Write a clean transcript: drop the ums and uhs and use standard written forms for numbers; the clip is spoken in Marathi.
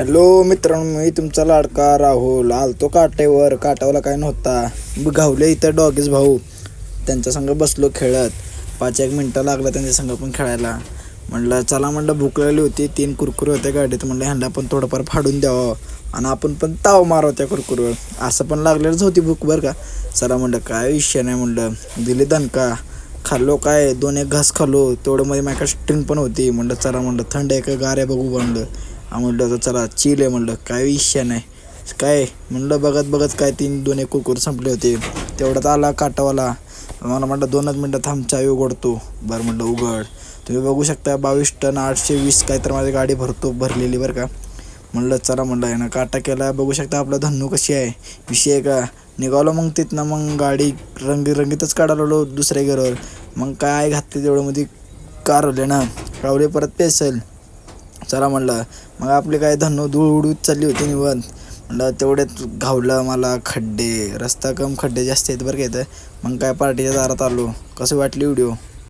हॅलो मित्रांनो, मी तुमचा लाडका राहुल आलतो काटेवर. काटावला काय नव्हता, घावले इथं डॉगीज भाऊ. त्यांच्या संग बसलो खेळत. 5-1 मिनटं लागलं त्यांच्या संग पण खेळायला. म्हणलं चला, म्हणलं भूक लागली होती. 3 कुरकुरे होते गाडीत. म्हणलं ह्यांना पण थोडंफार फाडून द्यावं आणि आपण पण ताव मारावं त्या कुरकुरीवर. असं पण लागलेलंच होती भूक बरं का. चला म्हणलं काय विषय नाही, म्हणलं दिली दणका. खाल्लो काय 2-1 घास खाल्लो. तेवढं मध्ये माझ्या स्ट्रिंग पण होती. म्हणलं चला, म्हणलं थंड आहे का गार आहे बघू. म्हणलं तर चला चिल आहे, म्हणलं काय विषय नाही. काय म्हणलं बघत बघत काय 2-1 कुरकुर संपले होते. तेवढ्यात आला काटावाला. मला म्हटलं 2च मिनटं थांब, चावी उघडतो. बरं म्हणलं उघड. तुम्ही बघू शकता 22 टन 820 काय तर माझी गाडी भरलेली बरं का. म्हणलं चला, म्हणलं आहे ना काटा केला. बघू शकता आपला धन्नू कशी आहे. विषय आहे का. निघालो मग तिथनं. मग गाडी रंगीतच काढालो दुसऱ्या गेअरवर. मग काय घातले तेवढं मध्ये कारवले ना, कावले परत पेसल. चला म्हणलं, मग आपली काय धन्नू धूळ उडूत चालली होती निवत. म्हणलं तेवढ्यात घावलं मला खड्डे. रस्ता कम खड्डे जास्त आहेत बरं का इथं. मग काय पार्टीच्या दारात आलो. कसं वाटली व्हिडिओ.